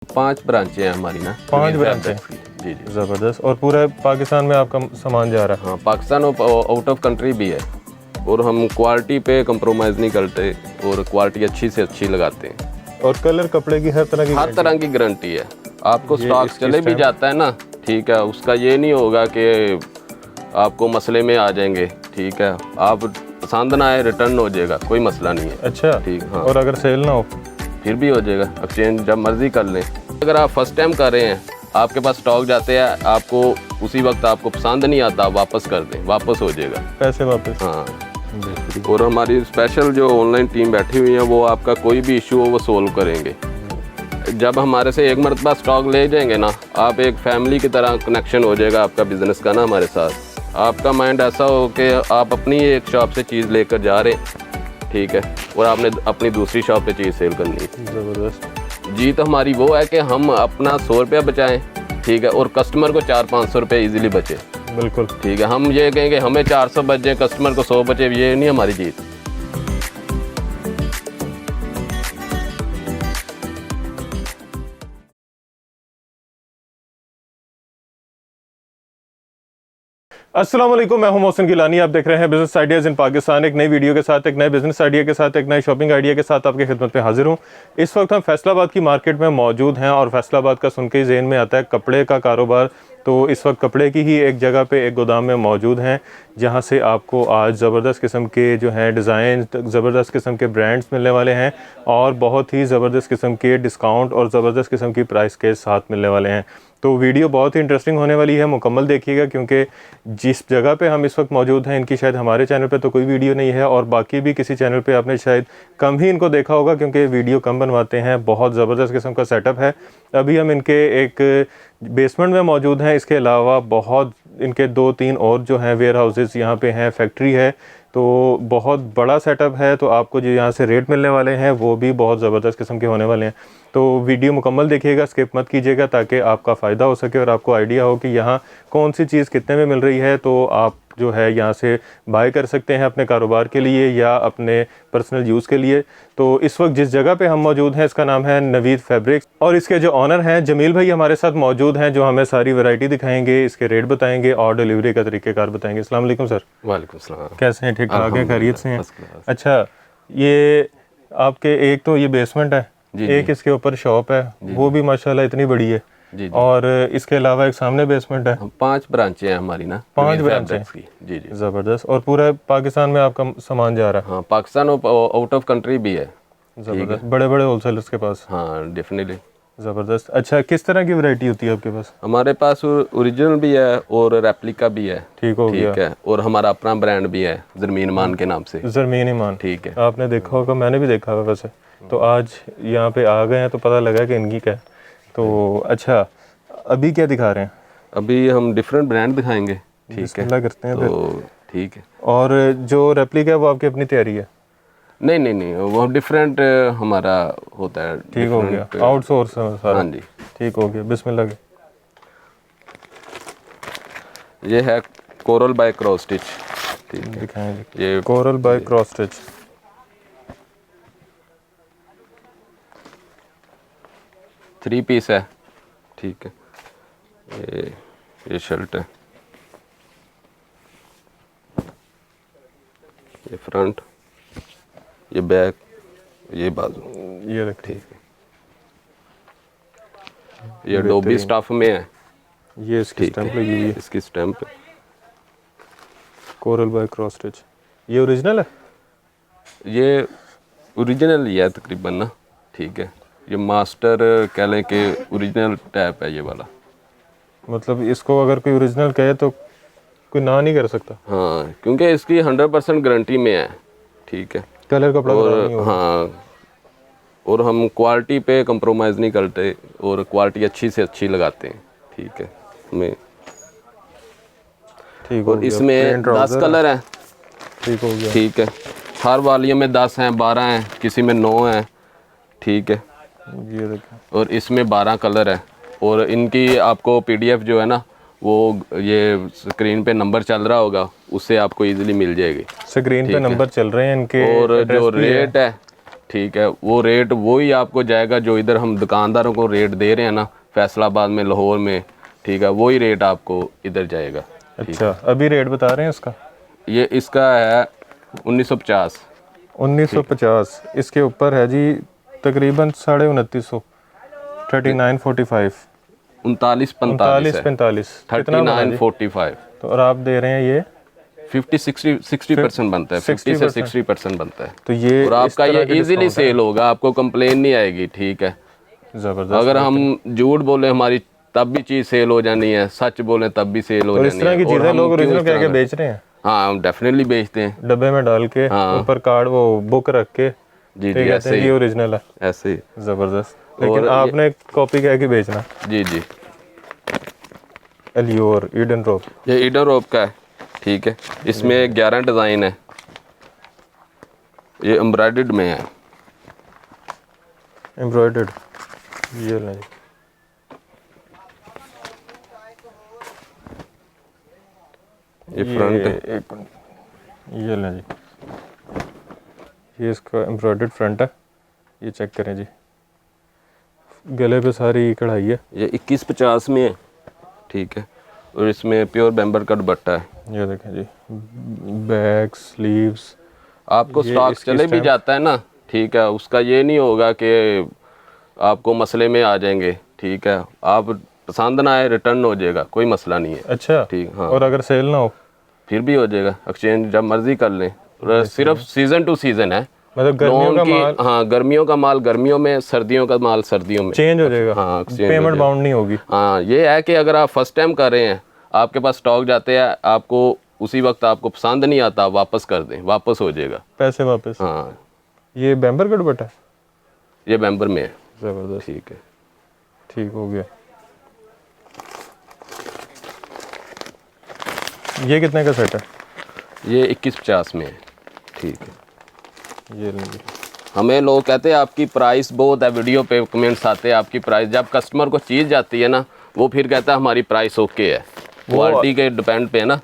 5 ब्रांचें हैं हमारी ना। 5 ब्रांचें। जी जी ज़बरदस्त। और पूरे पाकिस्तान में आपका सामान जा रहा है? हाँ, पाकिस्तान और आउट ऑफ कंट्री भी है। और हम क्वालिटी पे कंप्रोमाइज़ नहीं करते और क्वालिटी अच्छी से अच्छी लगाते हैं। और कलर कपड़े की हर तरह की गारंटी है। आपको ये स्टॉक इसकी चले भी स्टैम्प? जाता है ना, ठीक है, उसका ये नहीं होगा कि आपको मसले में आ जाएंगे, ठीक है। आप पसंद ना आए रिटर्न हो जाएगा, कोई मसला नहीं है। अच्छा, ठीक, हाँ। और अगर सेल ना हो फिर भी हो जाएगा, एक्सचेंज जब मर्जी कर लें। अगर आप फर्स्ट टाइम कर रहे हैं, आपके पास स्टॉक जाते हैं, आपको उसी वक्त आपको पसंद नहीं आता, वापस कर दें, वापस हो जाएगा, पैसे वापस। हाँ। और हमारी स्पेशल जो ऑनलाइन टीम बैठी हुई है, वो आपका कोई भी इशू हो वो सोल्व करेंगे। जब हमारे से एक मरतबा स्टॉक ले जाएंगे ना, आप एक फैमिली की तरह कनेक्शन हो जाएगा आपका बिजनेस का ना हमारे साथ। आपका माइंड ऐसा हो कि आप अपनी एक शॉप से चीज़ लेकर जा रहे हैं, ठीक है, और आपने अपनी दूसरी शॉप पे चीज़ सेल करनी है। ज़बरदस्त। जीत हमारी वो है कि हम अपना 100 रुपया बचाएं, ठीक है, और कस्टमर को 400-500 रुपये ईजिली बचे। बिल्कुल ठीक है, हम ये कहेंगे हमें 400 बचे, कस्टमर को 100 बचे, ये नहीं हमारी जीत। अस्सलाम वालेकुम, मैं हूं मोहसिन गिलानी। आप देख रहे हैं बिजनेस आइडियाज़ इन पाकिस्तान। एक नई वीडियो के साथ, एक नए बिजनेस आइडिया के साथ, एक नए शॉपिंग आइडिया के साथ आपकी खिदमत में हाजिर हूं। इस वक्त हम फैसलाबाद की मार्केट में मौजूद हैं और फैसलाबाद का सुन के ही ज़हन में आता है कपड़े का कारोबार। तो इस वक्त कपड़े की ही एक जगह पे एक गोदाम में मौजूद हैं, जहां से आपको आज ज़बरदस्त किस्म के जो हैं डिज़ाइन, ज़बरदस्त किस्म के ब्रांड्स मिलने वाले हैं और बहुत ही ज़बरदस्त किस्म के डिस्काउंट और ज़बरदस्त किस्म की प्राइस के साथ मिलने वाले हैं। तो वीडियो बहुत ही इंटरेस्टिंग होने वाली है, मुकम्मल देखिएगा, क्योंकि जिस जगह पे हम इस वक्त मौजूद हैं इनकी शायद हमारे चैनल पे तो कोई वीडियो नहीं है और बाकी भी किसी चैनल पे आपने शायद कम ही इनको देखा होगा, क्योंकि वीडियो कम बनवाते हैं। बहुत ज़बरदस्त किस्म का सेटअप है। अभी हम इनके एक बेसमेंट में मौजूद हैं। इसके अलावा बहुत इनके 2-3 और जो हैं वेयर हाउसेस यहाँ पे हैं, फैक्ट्री है, तो बहुत बड़ा सेटअप है। तो आपको जो यहाँ से रेट मिलने वाले हैं वो भी बहुत ज़बरदस्त किस्म के होने वाले हैं। तो वीडियो मुकम्मल देखिएगा, स्किप मत कीजिएगा, ताकि आपका फ़ायदा हो सके और आपको आइडिया हो कि यहाँ कौन सी चीज़ कितने में मिल रही है। तो आप जो है यहाँ से बाय कर सकते हैं अपने कारोबार के लिए या अपने पर्सनल यूज़ के लिए। तो इस वक्त जिस जगह पे हम मौजूद हैं इसका नाम है नवीद फैब्रिक्स और इसके जो ऑनर हैं जमील भाई हमारे साथ मौजूद हैं, जो हमें सारी वैरायटी दिखाएंगे, इसके रेट बताएंगे और डिलीवरी का तरीक़ेकार बताएंगे। अस्सलाम वालेकुम सर। वालेकुम सलाम। कैसे हैं? ठीक ठाक हैं? खैरियत से हैं? First class. अच्छा, ये आपके एक तो ये बेसमेंट है, एक इसके ऊपर शॉप है, वो भी माशाल्लाह इतनी बड़ी है, और इसके अलावा एक सामने बेसमेंट है। 5 ब्रांचें हैं हमारी ना। 5 ब्रांचें की। जी जी, ज़बरदस्त। और पूरे पाकिस्तान में आपका सामान जा रहा है? हाँ, पाकिस्तान और आउट ऑफ कंट्री भी है। ज़बरदस्त। बड़े बड़े होलसेलर्स के पास? हाँ, डेफिनेटली। ज़बरदस्त। अच्छा, किस तरह की वैरायटी होती है आपके पास? हमारे पास ओरिजिनल भी है और रेप्लिका भी है। ठीक हो गया। ठीक है, और हमारा अपना ब्रांड भी है ज़रमीन ईमान के नाम से। ज़रमीन ईमान, ठीक है। आपने देखा होगा, मैंने भी देखा होगा वैसे। तो आज यहाँ पे आ गए हैं तो पता लगा कि इनकी क्या है। तो अच्छा, अभी क्या दिखा रहे हैं? अभी हम डिफरेंट ब्रांड दिखाएंगे। ठीक है, बिस्मिल्लाह करते हैं तो ठीक है। और जो रेप्लिका है वो आपकी अपनी तैयारी है? नहीं, वो डिफरेंट हमारा होता है। ठीक हो गया, आउटसोर्स सारा? हाँ जी, ठीक हो गया। बिस्मिल्लाह के। ये है कोरल बाय क्रॉस स्टिच। ठीक है, दिखाएंगे। ये coral by cross stitch. Three piece है। ठीक है, ये शर्ट है, ये फ्रंट, ये बैक, ये बाजू। ये देख, ठीक है, ये डोबी स्टफ में है। ये इसकी स्टैंप लगी हुई है, इसकी स्टैंप है। Coral by cross stitch. ये ओरिजिनल है? ये ओरिजिनल ही है तकरीबन ना। ठीक है, ये मास्टर कह लें कि ओरिजिनल टैप है ये वाला। मतलब इसको अगर कोई ओरिजिनल कहे तो कोई ना नहीं कर सकता? हाँ, क्योंकि इसकी 100% गारंटी में है। ठीक है, कलर कपड़ा और हाँ, और हम क्वालिटी पे कंप्रोमाइज़ नहीं करते और क्वालिटी अच्छी से अच्छी लगाते हैं। ठीक है, हमें ठीक हो और गया। इसमें 10 कलर हैं। ठीक हो गया। ठीक है, हर वालियों में 10 हैं, 12 हैं, किसी में 9 हैं। ठीक है, ये देखें, और इसमें 12 कलर है। और इनकी आपको PDF जो है ना, वो ये स्क्रीन पे नंबर चल रहा होगा, उससे आपको इजीली मिल जाएगी। स्क्रीन पे नंबर चल रहे हैं इनके। और जो रेट है ठीक है, वो रेट वही आपको जाएगा जो इधर हम दुकानदारों को रेट दे रहे हैं ना, फैसलाबाद में, लाहौर में, ठीक है, वही रेट आपको इधर जाएगा। अच्छा, अभी रेट बता रहे हैं इसका? ये इसका है 1950। 1950। इसके ऊपर है जी तकरीबन 2950, 3945, 39-45 है, 39-45। तो और आप दे रहे हैं ये 50-60% बनता है, 50 से 60% बनता है। तो ये और आपका इस ये तरह के इजीली discount सेल होगा, आपको कंप्लेन नहीं आएगी। ठीक है, ज़बरदस्त। अगर हम झूठ बोले हमारी तब भी चीज़ सेल हो जानी है, सच बोले तब भी सेल हो और जानी इस तरह है। की और चीज़ें हम लोग क्यों ओरिजिनल इस तरह कह के का- बेच रहे हैं। हाँ, हम डेफिनेटली बेचते हैं, डब्बे में डाल के ऊपर कार्ड वो बुक रख के, जी ठीक जी, है, ऐसे ये ही, ओरिजिनल है। ऐसे ही। ज़बरदस्त। लेकिन और आपने कॉपी कह के बेचना। जी जी, एलियोर ईडन रोप, ये ईडन रोप का है। ठीक है, इसमें 11 डिज़ाइन है, ये एम्ब्रॉयडर्ड में है। एम्ब्रॉयडर्ड, ये लें जी। ये फ्रंट है, एक मिनट, ये लें जी, ये इसका एम्ब्रॉयडर्ड फ्रंट है। ये चेक करें जी, गले पे सारी कढ़ाई है। ये 2150 में है। ठीक है, और इसमें प्योर बैम्बर का दुपट्टा है। ये देखें जी, बैक स्लीव्स, आपको ये स्टॉक इसकी चले भी स्टैम्प। जाता है ना, ठीक है, उसका ये नहीं होगा कि आपको मसले में आ जाएंगे। ठीक है, आप पसंद ना आए रिटर्न हो जाएगा, कोई मसला नहीं है। अच्छा, ठीक, हाँ, और अगर सेल ना हो फिर भी हो जाएगा, एक्सचेंज जब मर्जी कर लें। और सिर्फ सीजन टू सीजन है, मतलब गर्मियों लोन का की, माल हाँ, गर्मियों का माल गर्मियों में, सर्दियों का माल सर्दियों में चेंज हो जाएगा। हाँ, exchange हो पेमेंट जाएगा। बाउंड नहीं होगी। हाँ, ये है कि अगर आप फर्स्ट टाइम कर रहे हैं, आपके पास स्टॉक जाते हैं, आपको उसी वक्त आपको पसंद नहीं आता, आप वापस कर दें, वापस हो जाएगा। पैसे वापस। हाँ, ये बैम्बर का दुपट्टा है। ये बैम्बर में है। ज़बरदस्त, ठीक है, ठीक हो गया। ये कितने का सेट है? ये 2150 में है। ठीक है, ये लेंगे। हमें लोग कहते हैं आपकी प्राइस बहुत है, वीडियो पे कमेंट्स आते हैं आपकी प्राइस, जब कस्टमर को चीज़ जाती है ना, वो फिर कहता है हमारी प्राइस ओके है। क्वालिटी के डिपेंड पे है ना,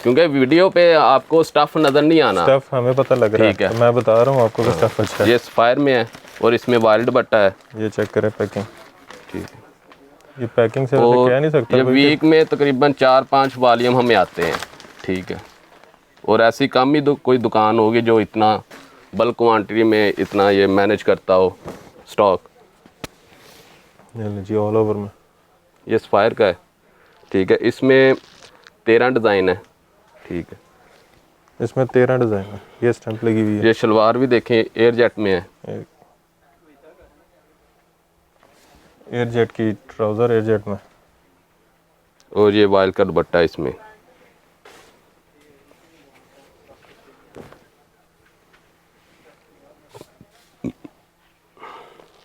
क्योंकि वीडियो पे आपको स्टफ़ नज़र नहीं आना। स्टफ हमें पता लग रहा ठीक है। तो मैं बता रहा हूँ आपको कि स्टफ अच्छा है। ये सफायर में है और इसमें वाइल्ड बट्टा है। ये चेक करें पैकिंग। ठीक है, ये पैकिंग से वैसे और कह नहीं सकता ये कोई वीक में तकरीबन 4-5 वॉल्यूम हमें आते हैं। ठीक है, और ऐसी कम ही कोई दुकान होगी जो इतना बल्क क्वांटिटी में इतना ये मैनेज करता हो स्टॉक। ये जी ऑल ओवर में। ये सफायर का है। ठीक है, इसमें 13 डिज़ाइन है। ठीक है, इसमें 13 डिज़ाइन है। ये स्टैंप लगी हुई है। ये शलवार भी देखें, एयर जेट में है। एयर जेट की ट्राउज़र, एयर जेट में। और ये वाइल्ड का दुपट्टा इसमें।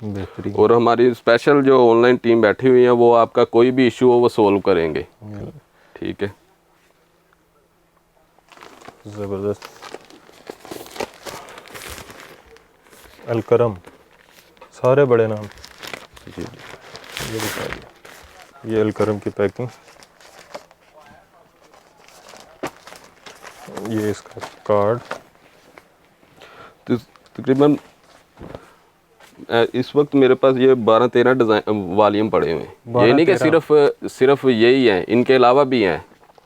बेहतरीन। और हमारी स्पेशल जो ऑनलाइन टीम बैठी हुई है, वो आपका कोई भी इशू हो वो सोल्व करेंगे। ठीक है, ज़बरदस्त। अलकरम, सारे बड़े नाम। जी जी, ये दिखा दिया। ये अलकरम की पैकिंग। ये इसका कार्ड। तो तकरीबन इस वक्त मेरे पास ये 12-13 डिज़ाइन वॉल्यूम पड़े हुए हैं। ये नहीं कि 12-13 सिर्फ यही हैं, इनके अलावा भी हैं।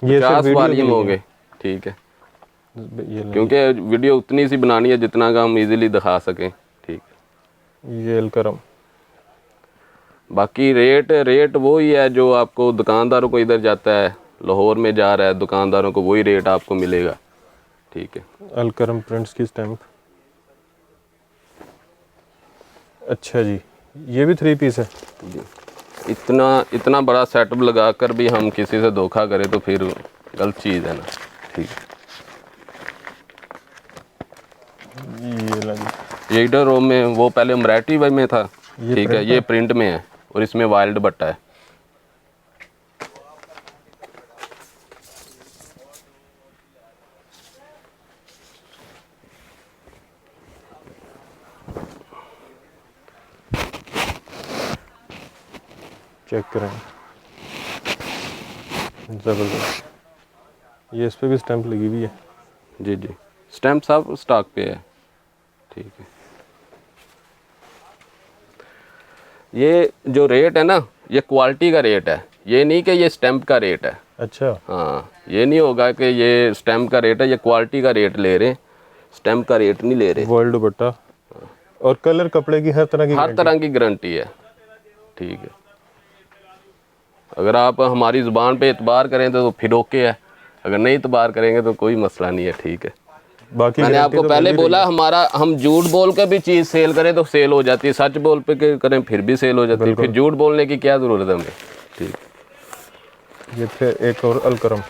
ये सिर्फ 50 वीडियो वॉल्यूम के हो लिए। गए। ठीक है, ये लें। क्योंकि वीडियो उतनी सी बनानी है जितना का हम इजीली दिखा सकें। ठीक, ये अलकरम। बाकी रेट वो ही है जो आपको दुकानदारों को इधर जाता है, लाहौर में जा रहा है दुकानदारों को, वही रेट आपको मिलेगा। ठीक है, अलकरम प्रिंट्स की स्टैम्प। अच्छा जी, ये भी 3 पीस है। जी, इतना बड़ा सेटअप लगा कर भी हम किसी से धोखा करें तो फिर गलत चीज़ है ना। ठीक, ये लगी। ये इधर रो में वो पहले एम्ब्रॉयडरी में था। ये ठीक है, print ये प्रिंट में है और इसमें वाइल्ड बट्टा है। चेक करें, ज़बरदस्त। ये इस पे भी स्टैम्प लगी हुई है। जी जी, स्टैम्प सब स्टॉक पे है। ठीक है, ये जो रेट है ना, ये क्वालिटी का रेट है, ये नहीं कि ये स्टैम्प का रेट है। अच्छा, हाँ, ये नहीं होगा कि ये स्टैम्प का रेट है, ये क्वालिटी का रेट ले रहे हैं, स्टैम्प का रेट नहीं ले रहे। वर्ल्ड दुपट्टा और कलर कपड़े की हर तरह की हर तरह की गारंटी है। ठीक है, अगर आप हमारी ज़ुबान पे एतबार करें तो फिर ओके है, अगर नहीं एतबार करेंगे तो कोई मसला नहीं है। ठीक है, बाकी मैंने गारंटी आपको तो पहले मिल ही बोला, हमारा हम झूठ बोल कर भी चीज़ सेल करें तो सेल हो जाती है, सच बोल पे करें फिर भी सेल हो जाती है, फिर झूठ बोलने की क्या ज़रूरत है हमें। ठीक, रही है। ये फिर एक और अलकरम,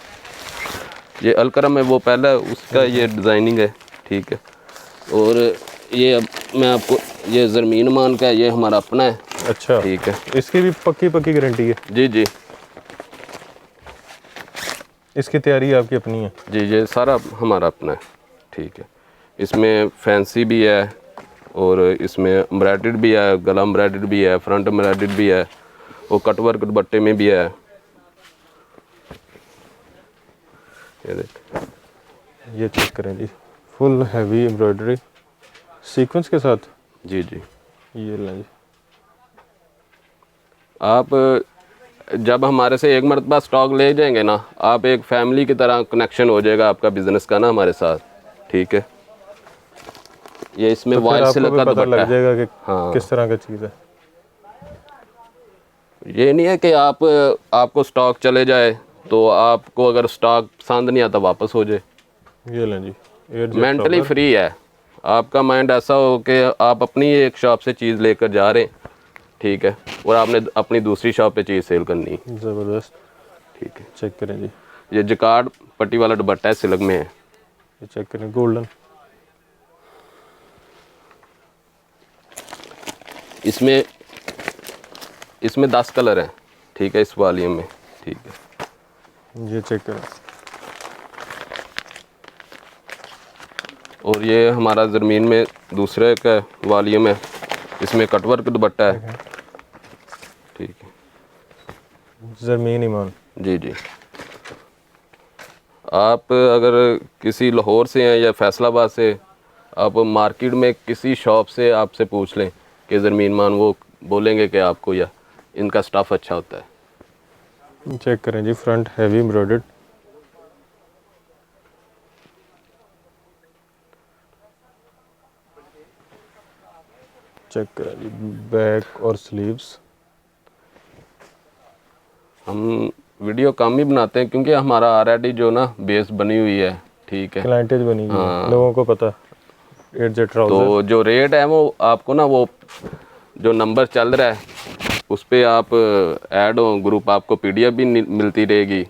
ये अलकरम है, वो पहला उसका ये डिज़ाइनिंग है। ठीक है, और ये अब मैं आपको, ये ज़रमीन मान का है, ये हमारा अपना है। अच्छा, ठीक है, इसकी भी पक्की पक्की गारंटी है। जी जी इसकी तैयारी आपकी अपनी है। जी, ये सारा हमारा अपना है। ठीक है, इसमें फैंसी भी है और इसमें एम्ब्रॉयडर्ड भी है, गला एम्ब्रॉयडर्ड भी है, फ्रंट एम्ब्रॉयडर्ड भी है, वो कटवर्क दुपट्टे में भी है। ये देख, ये चेक करें जी, फुल हैवी एम्ब्रॉयडरी सीक्वेंस के साथ। जी जी, ये लें जी, आप जब हमारे से एक मरतबा स्टॉक ले जाएंगे ना, आप एक फैमिली की तरह कनेक्शन हो जाएगा आपका बिजनेस का ना हमारे साथ। ठीक है, ये इसमें तो फिर वाइट आपको सिल्क भी का पता दुपट्टा लग है। जाएगा कि हाँ। किस तरह का चीज़ है। ये नहीं है कि आपको स्टॉक चले जाए तो आपको अगर स्टॉक पसंद नहीं आता वापस हो जाए। ये लें जी, air jet mentally trouser. Free है, आपका माइंड ऐसा हो कि आप अपनी एक शॉप से चीज़ लेकर जा रहे हैं। ठीक है, और आपने अपनी दूसरी शॉप पे चीज़ सेल करनी है। ज़बरदस्त, ठीक है, चेक करें जी, ये जिकार्ड पट्टी वाला दुपट्टा है, सिल्क में है। ये चेक करें, गोल्डन। इसमें 10 कलर हैं। ठीक है, इस वॉल्यूम में। ठीक है, ये चेक करें, और ये हमारा ज़मीन में दूसरे का वॉल्यूम है, इसमें कटवर्क दुपट्टा है। ठीक है, ज़मीन ईमान। जी जी, आप अगर किसी लाहौर से हैं या फैसलाबाद से, आप मार्केट में किसी शॉप से आपसे पूछ लें कि ज़मीन मान, वो बोलेंगे कि आपको या इनका स्टफ़ अच्छा होता है। चेक करें जी, फ्रंट हैवी एम्ब्रॉयडर्ड। चेक करें जी, बैक और स्लीव्स। हम वीडियो कम ही बनाते हैं क्योंकि हमारा ऑलरेडी जो ना बेस बनी हुई है। ठीक है, क्लाइंटेज बनी हुई है, हाँ। लोगों को पता। Air jet trouser. तो जो रेट है वो आपको ना, वो जो नंबर चल रहा है उस पर आप ऐड हो, ग्रुप आपको पीडीएफ भी मिलती रहेगी।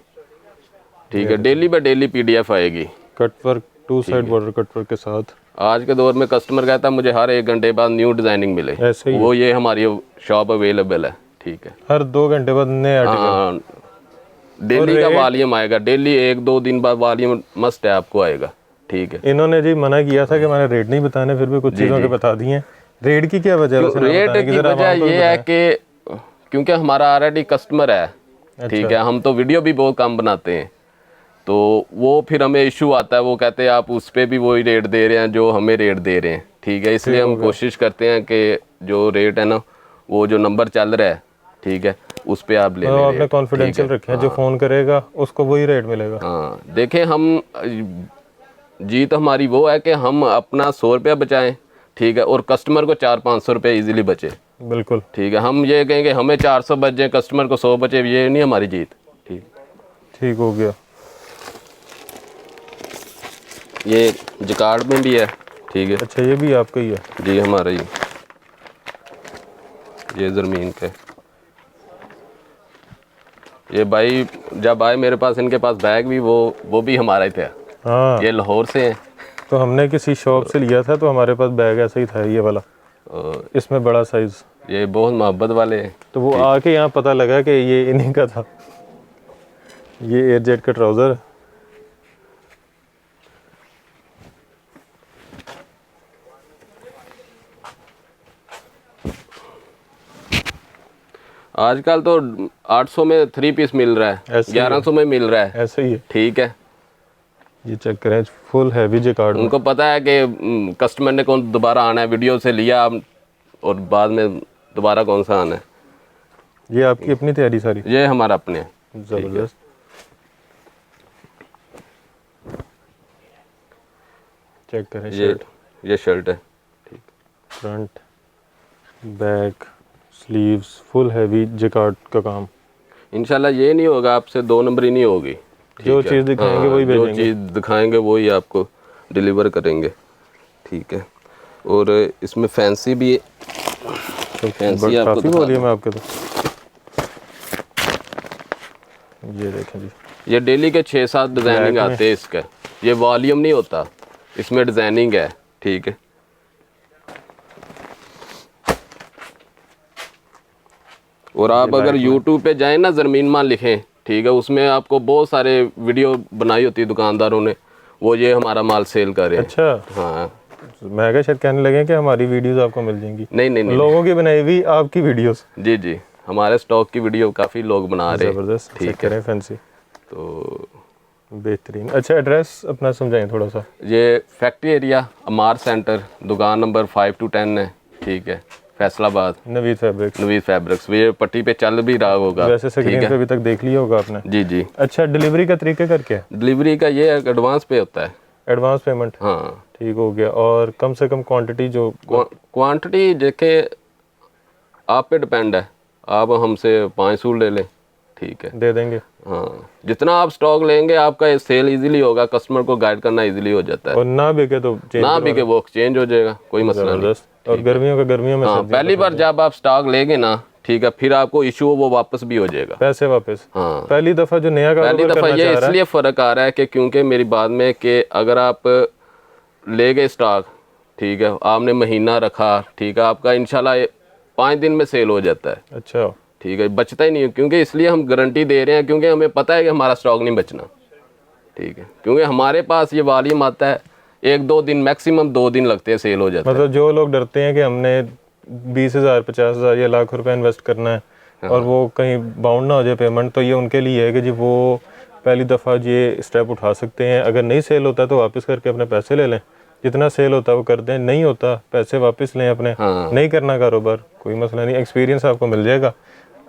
ठीक है, डेली बाय डेली पीडीएफ आएगी। Cutwork, two side border cutwork के साथ। आज के दौर में कस्टमर कहता है मुझे हर 1 घंटे बाद न्यू डिज़ाइनिंग मिले, ऐसे ही वो ये हमारी शॉप अवेलेबल है। ठीक है, हर 2 घंटे बाद नए आर्टिकल। हाँ, डेली का वॉल्यूम आएगा, डेली 1-2 दिन बाद वॉल्यूम मस्ट है आपको आएगा। ठीक है, इन्होंने जी मना किया था कि मैंने रेट नहीं बताने, फिर भी कुछ चीज़ों के बता दिए। रेट की क्या वजह है? वैसे ना रेट बताने की जरा वजह आवाम को भी ये है बताएं। कि क्योंकि हमारा ऑलरेडी कस्टमर है। ठीक है, हम तो वीडियो भी बहुत कम बनाते हैं, तो वो फिर हमें इशू आता है, वो कहते हैं आप उस पर भी वही रेट दे रहे हैं जो हमें रेट दे रहे हैं। ठीक है, इसलिए हम कोशिश करते हैं कि जो रेट है ना, वो जो नंबर चल रहा है, ठीक है, उस पर आप ले तो लें आपने रेट। कॉन्फिडेंशियल रखे हैं, जो फ़ोन करेगा उसको वही रेट मिलेगा। हाँ, देखें, हम जीत हमारी वो है कि हम अपना 100 रुपया बचाएं। ठीक है, और कस्टमर को 400-500 रुपये ईजिली बचे। बिल्कुल ठीक है, हम ये कहेंगे हमें 400 बच जाए, कस्टमर को 100 बचे, ये नहीं हमारी जीत। ठीक, ठीक हो गया। ये जिकार्ड में भी है। ठीक है, अच्छा, ये भी आपका ही है? जी, हमारा ही। ये ज़मीन के, ये भाई जब आए मेरे पास, इनके पास बैग भी वो भी हमारा ही था। हाँ, ये लाहौर से हैं। तो हमने किसी शॉप से लिया था, तो हमारे पास बैग ऐसा ही था, ये वाला, और इसमें बड़ा साइज़। ये बहुत मोहब्बत वाले हैं। तो वो आके यहाँ पता लगा कि ये इन्हीं का था। ये एयर जेट का ट्राउज़र है। आजकल तो 800 में 3 पीस मिल रहा है, ऐसे ही है। 1100 में मिल रहा है। ऐसा ही है। ठीक है, ये चेक करें, फुल हैवी जेकार्ड में। उनको पता है कि कस्टमर ने कौन दोबारा आना है, वीडियो से लिया और बाद में दोबारा कौन सा आना है। ये आपकी अपनी तैयारी सारी? ये हमारा अपने है। ज़बरदस्त। चेक करें शर्ट। ये शर्ट है। ठीक। Front back sleeves full heavy jacquard का काम। इंशाल्लाह ये नहीं होगा आपसे 2 नंबरी नहीं होगी। जो चीज़ दिखाएंगे वही भेजेंगे। जो चीज़ दिखाएंगे वही आपको डिलीवर करेंगे। ठीक है। और इसमें फैंसी भी फैंसी आपको काफ़ी वॉल्यूम है आपके तो। ये देखें जी, ये डेली के 6-7 डिज़ाइनिंग आते हैं इसका। ये वॉल्यूम नहीं होता, इसमें डिज़ाइनिंग है। ठीक है। और आप अगर YouTube पे जाएं ना, ज़रमीन माल लिखें, ठीक है, उसमें आपको बहुत सारे वीडियो बनाई होती है दुकानदारों ने, वो ये हमारा माल सेल कर रहे हैं। अच्छा। हाँ, मैं क्या शायद कहने लगे कि हमारी वीडियोस आपको मिल जाएंगी। नहीं नहीं नहीं, लोगों की बनाई हुई आपकी वीडियोस। जी जी, हमारे स्टॉक की वीडियो काफ़ी लोग बना रहे हैं। ज़बरदस्त। ठीक है, फैंसी तो बेहतरीन। अच्छा, एड्रेस अपना समझाएं थोड़ा सा। ये फैक्ट्री एरिया अमार सेंटर, दुकान नंबर 5 to 10 है। ठीक है, फैसलाबाद, नवीद फैब्रिक्स। नवीद फैब्रिक्स। ये पट्टी पे चल भी रहा होगा। वैसे स्क्रीन पे अभी तक देख लिया होगा आपने। जी जी। अच्छा, डिलीवरी का तरीका करके है? डिलीवरी का ये एडवांस पे होता है। Advance payment? हाँ। ठीक हो गया। और कम से कम क्वांटिटी जो क्वांटिटी देखे आप पे डिपेंड है। आप हमसे 5 सूट ले लें, ठीक है, दे देंगे। हाँ, जितना आप स्टॉक लेंगे आपका सेल इजीली होगा, कस्टमर को गाइड करना इजीली हो जाता है। और ना बिके तो ना बिके वो एक्सचेंज हो जाएगा, कोई मसला नहीं। और गर्मियों का गर्मियों में हाँ, पहली बार जब आप स्टॉक लेंगे ना, ठीक है, फिर आपको इशू हो वो वापस भी हो जाएगा, पैसे वापस। हाँ। पहली दफा जो नया पहली कारोबार दफा करना ये चाह रहा है, इसलिए फ़र्क आ रहा है कि क्योंकि मेरी बात में कि अगर आप ले गए स्टॉक, ठीक है, आपने महीना रखा, ठीक है, आपका इंशाल्लाह 5 दिन में सेल हो जाता है। अच्छा, ठीक है, बचता ही नहीं है, क्योंकि इसलिए हम गारंटी दे रहे हैं, क्योंकि हमें पता है कि हमारा स्टॉक नहीं बचना। ठीक है, क्योंकि हमारे पास ये वॉल्यूम आता है, 1-2 दिन मैक्सिमम 2 दिन लगते हैं, सेल हो जाता है। मतलब जो लोग डरते हैं कि हमने 20,000 50,000 या लाख रुपए इन्वेस्ट करना है और वो कहीं बाउंड ना हो जाए पेमेंट, तो ये उनके लिए है कि जी वो पहली दफ़ा ये स्टेप उठा सकते हैं। अगर नहीं सेल होता तो वापस करके अपने पैसे ले लें, जितना सेल होता है वो कर दें, नहीं होता पैसे वापस लें अपने। हाँ। नहीं करना कारोबार, कोई मसला नहीं, एक्सपीरियंस आपको मिल जाएगा,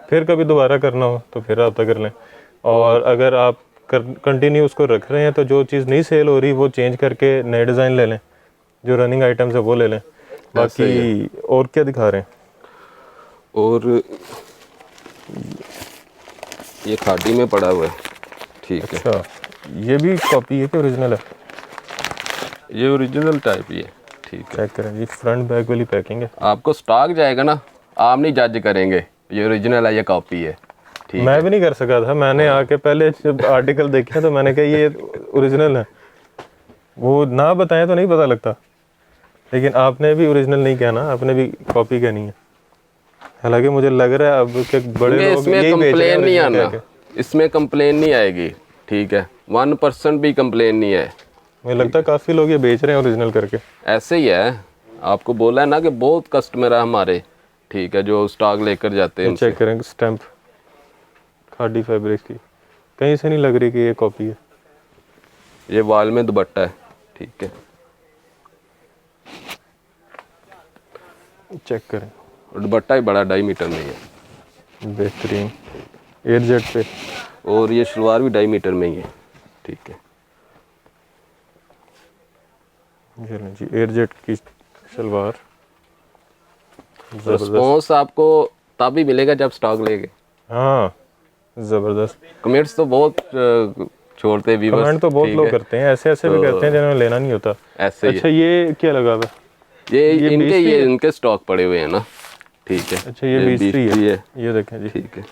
फिर कभी दोबारा करना हो तो फिर रब्ता कर लें। और अगर आप कंटिन्यू उसको रख रहे हैं तो जो चीज़ नहीं सेल हो रही वो चेंज करके नए डिज़ाइन ले लें, जो रनिंग आइटम्स है वो ले लें। बाकी और क्या दिखा रहे हैं? और ये खाटी में पड़ा हुआ है, ठीक है। अच्छा, ये भी कॉपी है कि ओरिजिनल है? ये ओरिजिनल टाइप ही है, ठीक है। चेक करें जी, फ्रंट बैक वाली पैकिंग है। आपको स्टॉक जाएगा ना, आप नहीं जज करेंगे ये ओरिजिनल है या कॉपी है, ठीक मैं है। भी नहीं कर सका था, मैंने आके पहले जब आर्टिकल देखे तो मैंने कहा ये ओरिजिनल है, वो ना बताएं तो नहीं पता लगता, लेकिन आपने भी ओरिजिनल नहीं कहना, आपने भी कॉपी कहनी है। हालांकि मुझे लग रहा है अब के बड़े लोग इसमें यही बेच रहे हैं कंप्लेन नहीं original आना, कह के। इसमें कंप्लेन नहीं आएगी, ठीक है, 1% भी कंप्लेन नहीं है। मुझे लगता है काफ़ी लोग ये बेच रहे हैं ओरिजिनल करके। ऐसे ही है, आपको बोला है ना कि बहुत कस्टमर है हमारे, ठीक है, जो स्टॉक लेकर जाते हैं। चेक करें स्टैंप खादी फैब्रिक की, कहीं से नहीं लग रही कि ये कॉपी है। ये वाल में दुपट्टा है, ठीक है। चेक करें, और दुपट्टा ही बड़ा 2.5 मीटर में ही है, बेहतरीन, एयर जेट पे। और ये शलवार भी 2.5 मीटर में ही है, ठीक है। चलें जी, एयर जेट की शलवार। रिस्पॉन्स आपको तब ही मिलेगा जब स्टॉक लेंगे। हाँ, ज़बरदस्त। कमेंट्स तो बहुत छोड़ते हैं व्यूअर्स, कमेंट तो बहुत ठीक लोग है। करते हैं, ऐसे ऐसे भी करते हैं जिन्होंने लेना नहीं होता। ऐसे ही अच्छा, ये क्या लगा हुआ है? ये इनके स्टॉक पड़े हुए हैं ना, ठीक है। अच्छा, ये 20 ट्री है, ये देखें जी, ठीक है।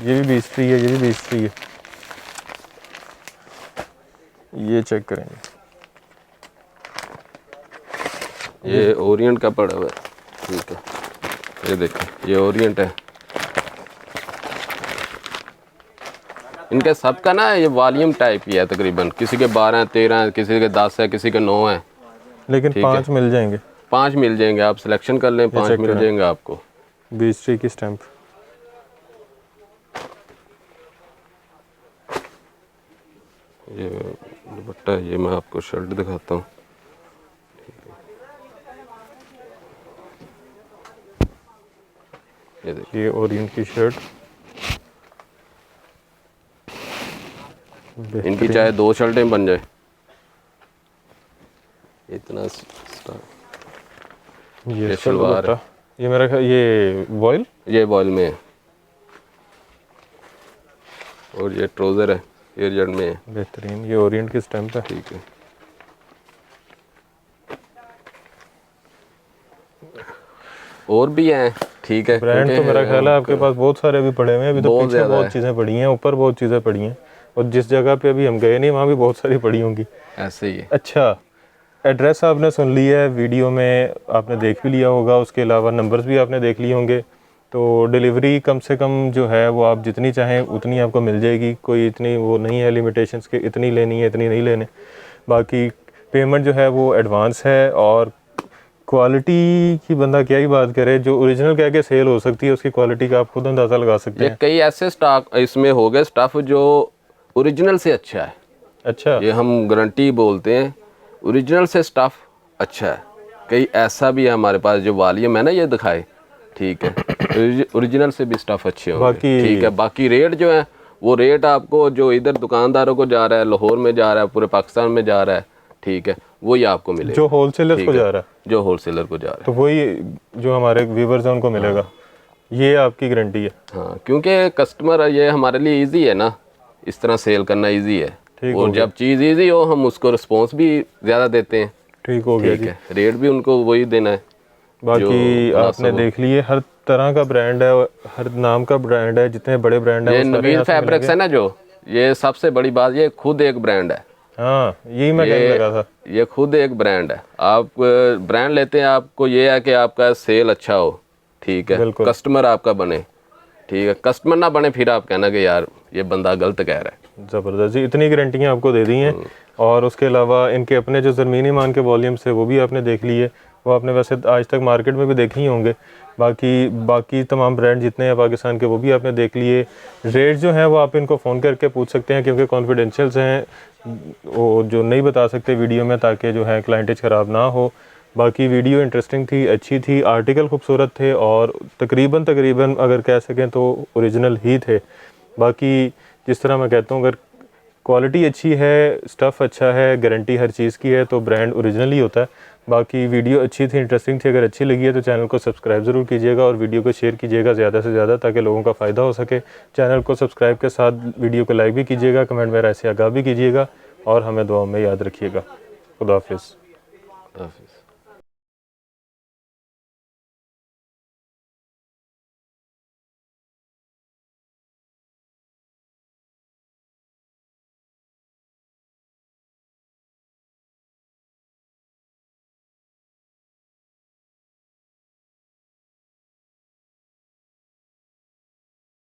ये भी 20 ट्री है, ये भी 20 ट्री है। ये चेक करेंगे, ये ओरिएंट का पड़ा हुआ है, ठीक है। ये देखें, ये ओरिएंट है। इनके सबका ना ये वॉल्यूम टाइप ही है तकरीबन, किसी के 12 13, किसी के 10 है, किसी के 9 है, लेकिन 5 मिल जाएंगे। 5 मिल जाएंगे, आप सिलेक्शन कर लें, 5 मिल जाएंगे आपको। 20 ट्री की स्टैंप। ये दुपट्टा, ये मैं आपको शर्ट दिखाता हूँ। ये देखिए, ये ओरिएंट की शर्ट, इनकी चाहे 2 शर्टें बन जाए, इतना ये शलवार है। ये मेरा ये वॉयल, ये बॉयल में है, और ये ट्राउज़र है, एयरजेट में है। बेहतरीन, ये ओरिएंट की स्टैम्प है। ठीक है, और भी हैं। ठीक है, ब्रांड तो क्योंकि मेरा ख्याल है आपके पास बहुत सारे अभी पड़े हुए हैं। अभी तो बहुत पीछे ज़्यादा बहुत है। चीज़ें पड़ी हैं, ऊपर बहुत चीज़ें पड़ी हैं, और जिस जगह पे अभी हम गए नहीं वहाँ भी बहुत सारी पड़ी होंगी। ऐसे ही है। अच्छा, एड्रेस आपने सुन लिया है, वीडियो में आपने देख भी लिया होगा, उसके अलावा नंबर्स भी आपने देख लिए होंगे। तो डिलीवरी कम से कम जो है वो आप जितनी चाहें उतनी आपको मिल जाएगी, कोई इतनी वो नहीं है लिमिटेशंस के इतनी लेनी है इतनी नहीं लेने। बाकी पेमेंट जो है वो एडवांस है, और क्वालिटी की बंदा क्या ही बात करे, जो ओरिजिनल कह के सेल हो सकती है उसकी क्वालिटी का आप खुद अंदाज़ा लगा सकते ये हैं। कई ऐसे स्टॉक इसमें हो गए स्टफ़ जो ओरिजिनल से अच्छा है, अच्छा, ये हम गारंटी बोलते हैं, ओरिजिनल से स्टफ़ अच्छा है। कई ऐसा भी है हमारे पास जो वॉल्यूम है ना ये दिखाए, ठीक है, ओरिजिनल से भी स्टफ़ अच्छे होंगे। बाकी- ठीक है, बाकी रेट जो है वो रेट आपको जो इधर दुकानदारों को जा रहा है, लाहौर में जा रहा है, पूरे पाकिस्तान में जा रहा है, ठीक है, वही आपको मिलेगा। जो होलसेलर्स ठीक को है, जा रहा है, जो होलसेलर को जा रहा है। तो वही जो हमारे व्यूवर्स हैं उनको मिलेगा, ये आपकी गारंटी है। हाँ, क्योंकि कस्टमर ये हमारे लिए इजी है ना, इस तरह सेल करना इजी है। ठीक हो और गया। जब चीज़ इजी हो हम उसको रिस्पॉन्स भी ज़्यादा देते हैं। ठीक हो गया ठीक जी। है, रेट भी उनको वही देना है। बाकी जो आपने मुनासिब हो। देख लिए, हर तरह का ब्रांड है, हर नाम का ब्रांड है, जितने बड़े ब्रांड हैं ये वो सारे नवीद यहाँ से फैब्रिक्स है ना, जो ये सबसे बड़ी बात, ये खुद एक ब्रांड है। हाँ, यही मैं कहने लगा था। ये खुद एक ब्रांड है। आप ब्रांड लेते हैं, आपको ये है कि आपका सेल अच्छा हो, ठीक है, बिल्कुल। कस्टमर आपका बने, ठीक है, कस्टमर ना बने फिर आप कहना कि यार ये बंदा गलत कह रहा है। ज़बरदस्त जी, इतनी गारंटियाँ आपको दे दी हैं, और उसके अलावा इनके अपने जो ज़मीनी मान के वॉल्यूम्स है वो भी आपने देख लिए, वो आपने वैसे आज तक मार्केट में भी देखे ही होंगे। बाकी तमाम ब्रांड जितने हैं पाकिस्तान के वो भी आपने देख लिए। रेट जो हैं वो आप इनको फ़ोन करके पूछ सकते हैं, क्योंकि कॉन्फिडेंशियल्स हैं, वो जो नहीं बता सकते वीडियो में, ताकि जो है क्लाइंटेज ख़राब ना हो। बाकी वीडियो इंटरेस्टिंग थी, अच्छी थी, आर्टिकल खूबसूरत थे, और तकरीबन अगर कह सकें तो ओरिजिनल ही थे। बाकी जिस तरह मैं कहता हूँ, अगर क्वालिटी अच्छी है, स्टफ़ अच्छा है, गारंटी हर चीज़ की है, तो ब्रांड ओरिजिनल ही होता है। बाकी वीडियो अच्छी थी, इंटरेस्टिंग थी, अगर अच्छी लगी है तो चैनल को सब्सक्राइब ज़रूर कीजिएगा, और वीडियो को शेयर कीजिएगा ज़्यादा से ज़्यादा, ताकि लोगों का फ़ायदा हो सके। चैनल को सब्सक्राइब के साथ वीडियो को लाइक भी कीजिएगा, कमेंट में ऐसे आगाह भी कीजिएगा, और हमें दुआ में याद रखिएगा। खुदा हाफिज़।